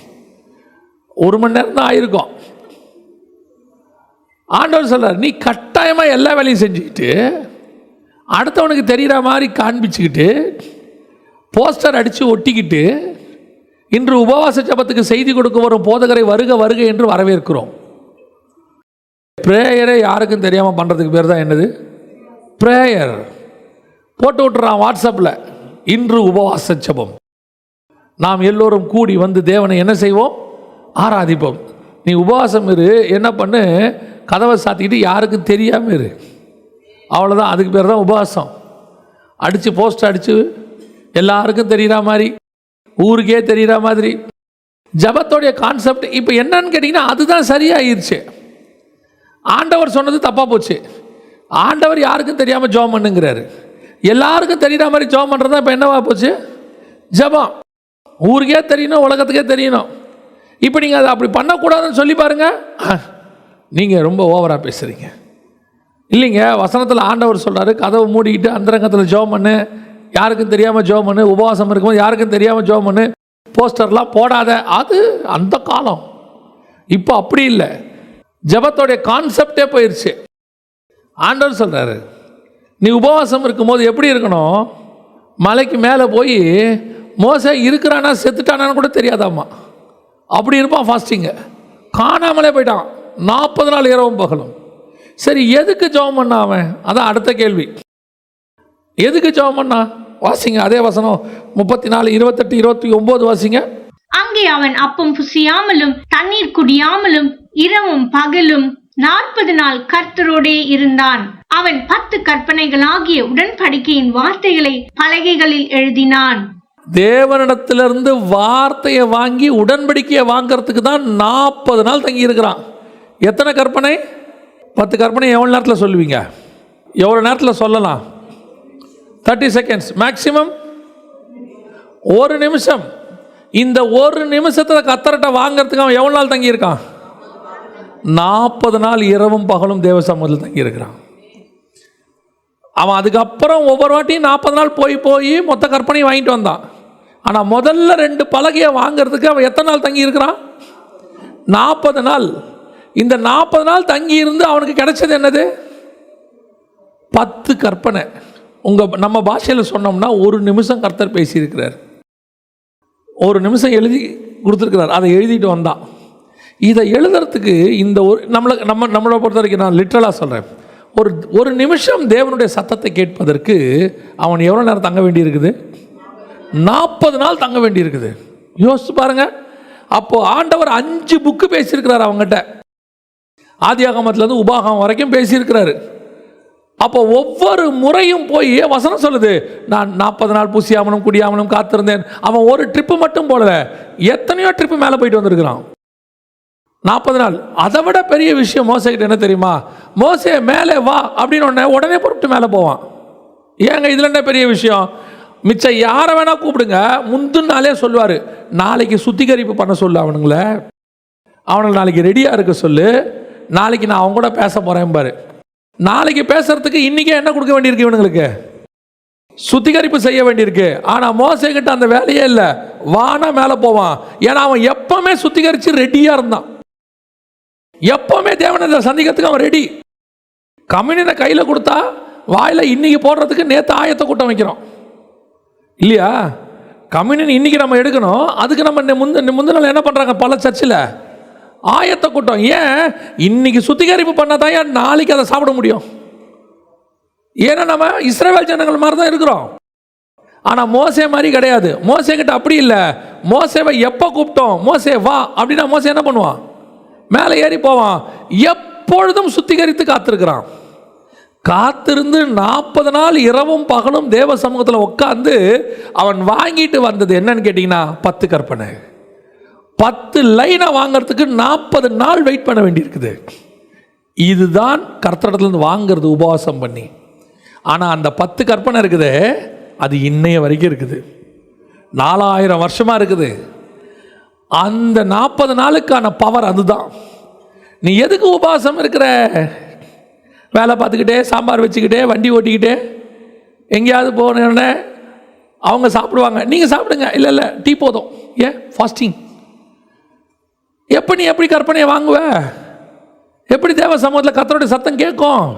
1 மணி நேரம் தான் ஆயிருக்கும். ஆண்டவர் சொல்கிறார், நீ கட்டாயமாக எல்லா வேலையும் செஞ்சுக்கிட்டு அடுத்தவனுக்கு தெரிகிற மாதிரி காண்பிச்சுக்கிட்டு போஸ்டர் அடித்து ஒட்டிக்கிட்டு இன்று உபவாச ஜபத்துக்கு செய்தி கொடுக்க வரும் போதகரை வருக வருக என்று வரவேற்கிறோம். ப்ரேயரை யாருக்கும் தெரியாமல் பண்ணுறதுக்கு பேர் தான் என்னது? ப்ரேயர். போட்டு விட்டுறான் வாட்ஸ்அப்பில், இன்று உபவாச ஜபம். நாம் எல்லோரும் கூடி வந்து தேவனை என்ன செய்வோம்? ஆராதிப்போம். நீ உபவாசம் இரு, என்ன பண்ணு, கதவை சாத்திக்கிட்டு யாருக்கும் தெரியாமல் இரு. அவ்வளோதான். அதுக்கு பேர் தான் உபவாசம். அடித்து போஸ்ட் அடித்து எல்லாருக்கும் தெரிகிற மாதிரி, ஊருக்கே தெரிகிற மாதிரி. ஜபத்தோடைய கான்செப்ட் இப்போ என்னன்னு கேட்டிங்கன்னா அதுதான் சரியாயிருச்சு. ஆண்டவர் சொன்னது தப்பாக போச்சு. ஆண்டவர் யாருக்கும் தெரியாமல் ஜெபம் பண்ணுங்கிறாரு. எல்லாருக்கும் தெரிகிற மாதிரி ஜெபம் பண்ணுறதா இப்போ என்னவா போச்சு? ஜபம். ஊருக்கே தெரியணும், உலகத்துக்கே தெரியணும். இப்போ நீங்கள் அதை அப்படி பண்ணக்கூடாதுன்னு சொல்லி பாருங்கள். நீங்கள் ரொம்ப ஓவராக பேசுகிறீங்க. இல்லைங்க, வசனத்தில் ஆண்டவர் சொல்கிறாரு, கதவை மூடிக்கிட்டு அந்தரங்கத்தில் ஜெபம் பண்ணு, யாருக்கும் தெரியாமல் ஜெபம் பண்ணு, உபவாசம் இருக்கும்போது யாருக்கும் தெரியாமல் ஜெபம் பண்ணு, போஸ்டர்லாம் போடாத. அது அந்த காலம். இப்போ அப்படி இல்லை. ஜபத்தோடைய கான்செப்டே போயிடுச்சு. ஆண்டவர் சொல்கிறாரு, நீ உபவாசம் இருக்கும்போது எப்படி இருக்கணும்? மலைக்கு மேலே போய் மோசே இருக்கிறானா செத்துட்டானான்னு கூட தெரியாதாம்மா, அப்படி இருப்பான். ஃபாஸ்டிங்க காணாமலே போயிட்டான் 40 நாள் இரவும் பகலும். சரி, எதுக்கு ஜெபம் பண்ணா அவன்? அதான் அடுத்த கேள்வி. எதுக்கு ஜெபம் பண்ணா? வாசிங்க அதே வசனம் 34, 28, 29 வாசிங்க. அங்கே அவன் அப்பம் புசியாமலும் தண்ணீர் குடியாமலும் இரவும் பகலும் 40 நாள் கர்த்தரோடே இருந்தான். அவன் 10 கற்பனைகளாகிய உடன்படிக்கையின் வார்த்தைகளை பலகைகளில் எழுதினான். தேவனிடத்திலிருந்து வார்த்தையை வாங்கி உடன்படிக்கையை வாங்கிறதுக்கு தான் 40 நாள் தங்கி இருக்கிறான். எத்தனை கற்பனை? 10 கற்பனை எவ்வளோ நேரத்தில் சொல்லுவீங்க? எவ்வளோ நேரத்தில் சொல்லலாம்? 30 செகண்ட்ஸ் மேக்சிமம். 1 நிமிஷம். இந்த 1 நிமிஷத்தில் கத்தர்கிட்ட வாங்கிறதுக்கு அவன் எவ்வளோ நாள் தங்கி இருக்கான்? 40 நாள் இரவும் பகலும் தேவ சமூகத்தில் தங்கி இருக்கிறான். அவன் அதுக்கப்புறம் ஒவ்வொரு வாட்டியும் 40 நாள் போய் மொத்த கற்பனையும் வாங்கிட்டு வந்தான். ஆனால் முதல்ல 2 பலகையை வாங்கிறதுக்கு அவன் எத்தனை நாள் தங்கி இருக்கிறான்? 40 நாள். இந்த 40 நாள் தங்கி இருந்து அவனுக்கு கிடைச்சது என்னது? 10 கற்பனை. நம்ம பாஷையில் சொன்னோம்னா 1 நிமிஷம் கர்த்தர் பேசியிருக்கிறார். 1 நிமிஷம் எழுதி கொடுத்துருக்கிறார். அதை எழுதிட்டு வந்தான். இதை எழுதுறதுக்கு இந்த நம்மளை பொறுத்த வரைக்கும் நான் லிட்ரலாக சொல்கிறேன், ஒரு நிமிஷம் தேவனுடைய சத்தத்தை கேட்பதற்கு அவன் எவ்வளோ நேரம் தங்க வேண்டியிருக்குது? 40 நாள் தங்க வேண்டியிருக்குது. யோசிச்சு பாருங்க. அப்போ ஆண்டவர் 5 புக்கு பேசியிருக்கிறார் அவங்ககிட்ட. ஆதியாகமத்திலேருந்து உபாகமம் வரைக்கும் பேசியிருக்கிறாரு. அப்போ ஒவ்வொரு முறையும் போய் வசனம் சொல்லுது, நான் 40 நாள் பூசியாமலும் குடியாமலும் காத்திருந்தேன். அவன் ஒரு ட்ரிப்பு மட்டும் போல, எத்தனையோ ட்ரிப்பு மேலே போயிட்டு வந்திருக்கிறான். 40 நாள். அதை விட பெரிய விஷயம் மோசைக்கிட்ட என்ன தெரியுமா? மோசே மேலே வா அப்படின்னு உடனே பொறுத்து மேலே போவான். ஏங்க இதில் என்ன பெரிய விஷயம்? மிச்சம் யாரை வேணா கூப்பிடுங்க, முந்தின நாளே சொல்லுவார், நாளைக்கு சுத்திகரிப்பு பண்ண சொல்லு அவனுங்களை நாளைக்கு ரெடியாக இருக்க சொல்லு, நாளைக்கு நான் அவங்க கூட பேச போகிறேன் பாரு. நாளைக்கு பேசுறதுக்கு இன்றைக்கே என்ன கொடுக்க வேண்டியிருக்கு? இவனுங்களுக்கு சுத்திகரிப்பு செய்ய வேண்டியிருக்கு. ஆனால் மோசே கிட்ட அந்த வேலையே இல்லை. வானா மேலே போவான். ஏன்னா அவன் எப்பவுமே சுத்திகரித்து ரெடியாக இருந்தான். எப்பவுமே தேவனை சந்திக்கிறதுக்கு அவன் ரெடி. கம்யூனியனை கையில் கொடுத்தா வாயில் இன்னைக்கு போடுறதுக்கு நேற்று ஆயத்தை கூட்டம் வைக்கிறோம் இல்லையா? கம்யூனியன் இன்னைக்கு நம்ம எடுக்கணும், அதுக்கு நம்ம முந்தின நாள் என்ன பண்ணுறாங்க? பல சர்ச்சில் ஆயத்தை கூட்டம். ஏன்? இன்னைக்கு சுத்திகரிப்பு பண்ணாதான் ஏன் நாளைக்கு அதை சாப்பிட முடியும். ஏன்னா நம்ம இஸ்ரவேல் ஜனங்கள் மாதிரி தான் இருக்கிறோம். ஆனால் மோசே மாதிரி கிடையாது. மோசே கிட்ட அப்படி இல்லை. மோசேவை எப்போ கூப்பிட்டோம், மோசே வா அப்படின்னா மோசே என்ன பண்ணுவான்? மேலே ஏறி போவான். எப்பொழுதும் சுத்திகரித்து காத்திருக்கிறான். காத்திருந்து 40 நாள் இரவும் பகலும் தேவ சமூகத்தில் உட்கார்ந்து அவன் வாங்கிட்டு வந்தது என்னன்னு கேட்டிங்கன்னா 10 கற்பனை. 10 லைனை வாங்கிறதுக்கு 40 நாள் வெயிட் பண்ண வேண்டியிருக்குது. இதுதான் கர்த்தரிடத்துலேருந்து வாங்கிறது உபவாசம் பண்ணி. ஆனால் அந்த 10 கற்பனை இருக்குது, அது இன்னைய வரைக்கும் இருக்குது, 4000 வருஷமாக இருக்குது. அந்த 40 நாளுக்கான பவர் அதுதான். நீ எதுக்கு உபவாசம் இருக்கிற? வேலை பார்த்துக்கிட்டே, சாம்பார் வச்சுக்கிட்டே, வண்டி ஓட்டிக்கிட்டே, எங்கேயாவது போனோடனே அவங்க சாப்பிடுவாங்க, நீங்கள் சாப்பிடுங்க. இல்லை இல்லை, டீ போதும். ஏன் ஃபாஸ்டிங்? நீ எப்படி கற்பனையை வாங்குவ? எப்படி தேவ சமூகத்தில் கர்த்தருடைய சத்தம் கேட்கும்?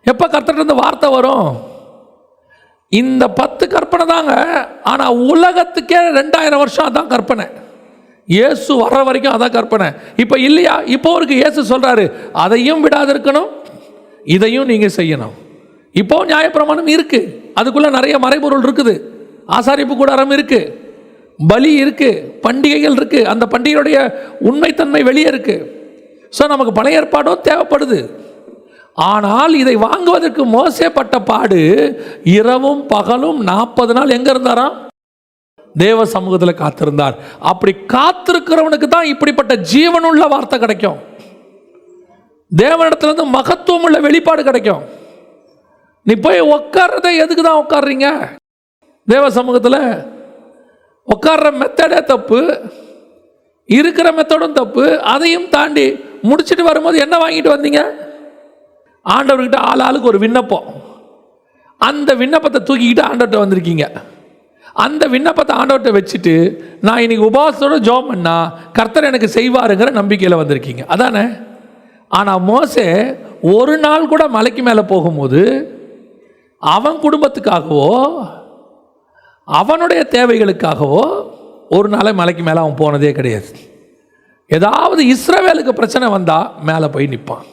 எப்போ கர்த்தர்கிட்ட வார்த்தை வரும்? இந்த 10 கற்பனை தாங்க. ஆனால் உலகத்துக்கே 2000 வருஷம் அதான் கற்பனை. இயேசு வர்ற வரைக்கும் அதான் கற்பனை. இப்போ இல்லையா? இப்போ அவருக்கு இயேசு சொல்கிறாரு, அதையும் விடாது இருக்கணும், இதையும் நீங்கள் செய்யணும். இப்போ நியாயப்பிரமாணம் இருக்குது, அதுக்குள்ளே நிறைய மறைபொருள் இருக்குது, ஆசாரிப்பு கூடாரம் இருக்குது, பலி இருக்குது, பண்டிகைகள் இருக்குது, அந்த பண்டிகையுடைய உண்மைத்தன்மை வெளியே இருக்குது. ஸோ நமக்கு பழைய ஏற்பாடும் தேவைப்படுது. ஆனால் இதை வாங்குவதற்கு மோசே பட்ட பாடு, இரவும் பகலும் 40 நாள் எங்கே இருந்தாராம்? தேவ சமூகத்தில் காத்திருந்தார். அப்படி காத்திருக்கிறவனுக்கு தான் இப்படிப்பட்ட ஜீவனுள்ள வார்த்தை கிடைக்கும். தேவனிடத்துலேருந்து மகத்துவம் உள்ள வெளிப்பாடு கிடைக்கும். நீ போய் உட்கார்றதை எதுக்கு தான் உட்கார்றீங்க? தேவ சமூகத்தில் உட்கார்ற மெத்தடே தப்பு, இருக்கிற மெத்தடும் தப்பு. அதையும் தாண்டி முடிச்சுட்டு வரும்போது என்ன வாங்கிட்டு வந்தீங்க? ஆண்டவர்கிட்ட ஆளுக்கு ஒரு விண்ணப்பம். அந்த விண்ணப்பத்தை தூக்கிக்கிட்டு ஆண்டவர்கிட்ட வந்திருக்கீங்க. அந்த விண்ணப்பத்தை ஆண்டவர்கிட்ட வச்சுட்டு நான் இன்னைக்கு உபவாசத்தோட ஜெபம் பண்ணா கர்த்தர் எனக்கு செய்வாருங்கிற நம்பிக்கையில் வந்திருக்கீங்க, அதானே? ஆனால் மோசே ஒரு நாள் கூட மலைக்கு மேலே போகும்போது அவன் குடும்பத்துக்காகவோ அவனுடைய தேவைகளுக்காகவோ ஒரு நாளை மலைக்கு மேலே அவன் போனதே கிடையாது. ஏதாவது இஸ்ரவேலுக்கு பிரச்சனை வந்தால் மேலே போய் நிற்பான்,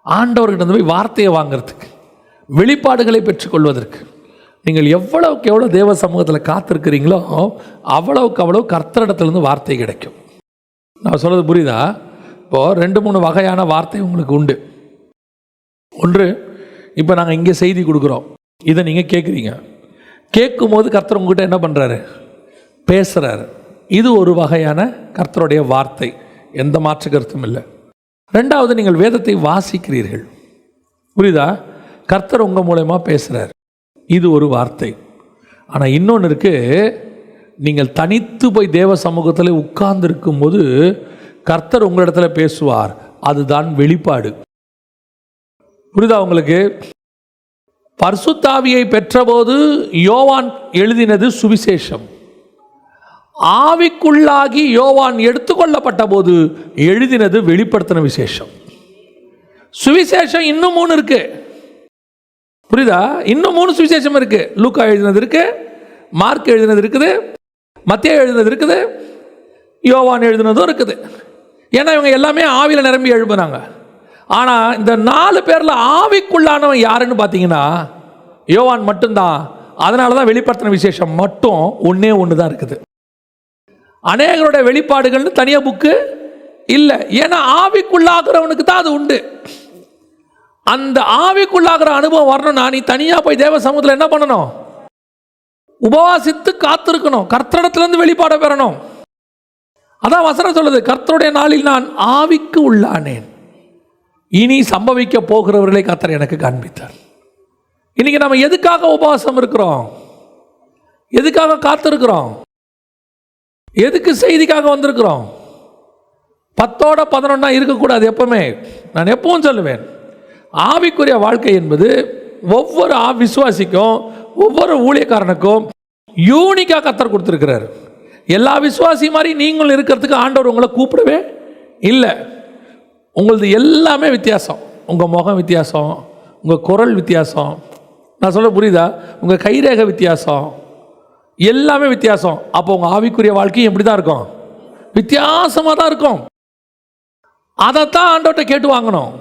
ஆண்டவர்கிட்ட போய் வார்த்தையை வாங்கிறதுக்கு, வெளிப்பாடுகளை பெற்றுக்கொள்வதற்கு. நீங்கள் எவ்வளவுக்கு எவ்வளோ தேவ சமூகத்தில் காத்திருக்கிறீங்களோ அவ்வளவுக்கு அவ்வளோ கர்த்தரிடத்துலேருந்து வார்த்தை கிடைக்கும். நான் சொல்கிறது புரியுதா? இப்போது 2-3 வகையான வார்த்தை உங்களுக்கு உண்டு. ஒன்று, இப்போ நாங்கள் இங்கே செய்தி கொடுக்குறோம், இதை நீங்கள் கேட்குறீங்க. கேட்கும்போது கர்த்தர் உங்ககிட்ட என்ன பண்ணுறாரு? பேசுகிறாரு. இது ஒரு வகையான கர்த்தருடைய வார்த்தை, எந்த மாற்று கருத்தும் இல்லை. 2வது, நீங்கள் வேதத்தை வாசிக்கிறீர்கள், புரியுதா? கர்த்தர் உங்கள் மூலமா பேசுகிறார், இது ஒரு வார்த்தை. ஆனால் இன்னொன்று இருக்குது, நீங்கள் தனித்து போய் தேவ சமூகத்தில் உட்கார்ந்து இருக்கும்போது கர்த்தர் உங்களிடத்துல பேசுவார், அதுதான் வெளிப்பாடு. புரியுதா உங்களுக்கு? பரிசுத்தாவியை பெற்றபோது யோவான் எழுதினது சுவிசேஷம். ஆவிக்குள்ளாகி யோவான் எடுத்துக்கொள்ளப்பட்ட போது எழுதினது வெளிப்படுத்தின விசேஷம். சுவிசேஷம் இன்னும் 3 இருக்கு, புரியுதா? இன்னும் 3 சுவிசேஷம் இருக்கு. லூக்கா எழுதினது இருக்கு, மார்க் எழுதினது இருக்குது, மத்தேயு எழுதினது இருக்குது, யோவான் எழுதினதும் இருக்குது. ஏன்னா இவங்க எல்லாமே ஆவியில் நிரம்பி எழுப்புனாங்க. ஆனால் இந்த 4 பேரில் ஆவிக்குள்ளானவன் யாருன்னு பார்த்தீங்கன்னா யோவான் மட்டும்தான். அதனால தான் வெளிப்படுத்தின விசேஷம் மட்டும் ஒன்று தான் இருக்குது. அநேகருடைய வெளிப்பாடுகள்னு தனியாக புக்கு இல்லை. ஏன்னா ஆவிக்குள்ளாகிறவனுக்கு தான் அது உண்டு. அந்த ஆவிக்குள்ளாகிற அனுபவம் வரணும்னா நீ தனியாக போய் தேவ சமூகத்தில் என்ன பண்ணணும்? உபவாசித்து காத்திருக்கணும், கர்த்தரிடத்திலிருந்து வெளிப்பாட பெறணும். அதான் வசனம் சொல்லுது, கர்த்தருடைய நாளில் நான் ஆவிக்கு உள்ளானேன், இனி சம்பவிக்க போகிறவர்களை கர்த்தர் எனக்கு காண்பித்தார். இன்னைக்கு நம்ம எதுக்காக உபவாசம் இருக்கிறோம்? எதுக்காக காத்திருக்கிறோம்? எதுக்கு செய்திக்காக வந்திருக்கிறோம்? 10ஓட 11 இருக்கக்கூடாது. எப்பவுமே நான் எப்பவும் சொல்லுவேன், ஆவிக்குரிய வாழ்க்கை என்பது ஒவ்வொரு விசுவாசிக்கும் ஒவ்வொரு ஊழியக்காரனுக்கும் யூனிக்காக கர்த்தர் கொடுத்துருக்கிறார். எல்லா விசுவாசி மாதிரி நீங்களும் இருக்கிறதுக்கு ஆண்டவர் உங்களை கூப்பிடவே இல்லை. உங்களது எல்லாமே வித்தியாசம். உங்கள் முகம் வித்தியாசம், உங்கள் குரல் வித்தியாசம், நான் சொல்ல புரியுதா? உங்கள் கைரேகை வித்தியாசம், எல்லாமே வித்தியாசம். அப்போ உங்கள் ஆவிக்குரிய வாழ்க்கையும் எப்படி தான் இருக்கும்? வித்தியாசமாக தான் இருக்கும். அதைத்தான் ஆண்டவர்கிட்ட கேட்டு வாங்கணும்.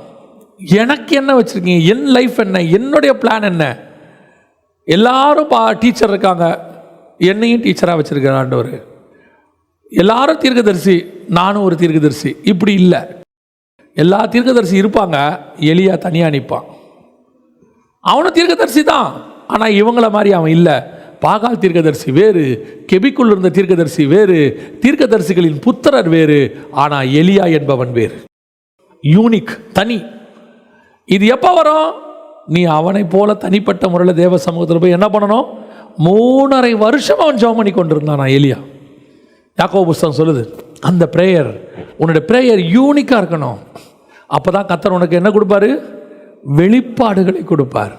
எனக்கு என்ன வச்சுருக்கீங்க? என் லைஃப் என்ன? என்னுடைய பிளான் என்ன? எல்லாரும் டீச்சர் இருக்காங்க, என்னையும் டீச்சராக வச்சுருக்கார் ஆண்டவர். எல்லாரும் தீர்க்கதரிசி, நானும் ஒரு தீர்க்கதரிசி. இப்படி இல்லை. எல்லா தீர்க்கதரிசி இருப்பாங்க, எலியா தனியாக நிற்பான். அவனும் தீர்க்கதரிசி தான், ஆனால் இவங்கள மாதிரி அவன் இல்லை. பாகால் தீர்க்கதரிசி வேறு, கெபிக்குள் இருந்த தீர்க்கதரிசி வேறு, தீர்க்கதரிசிகளின் புத்திரர் வேறு, ஆனால் எலியா என்பவன் வேறு. யூனிக், தனி. இது எப்போ வரும்? நீ அவனை போல தனிப்பட்ட முறையில் தேவ சமூகத்தில் போய் என்ன பண்ணணும்? 3.5 வருஷம் அவன் ஜெபம் பண்ணி கொண்டிருந்தான். எலியா. யாக்கோபு புஸ்தகம் சொல்லுது, அந்த பிரேயர், உன்னுடைய பிரேயர் யூனிக்காக இருக்கணும். அப்போ தான் கர்த்தர் உனக்கு என்ன கொடுப்பாரு? வெளிப்பாடுகளை கொடுப்பார்.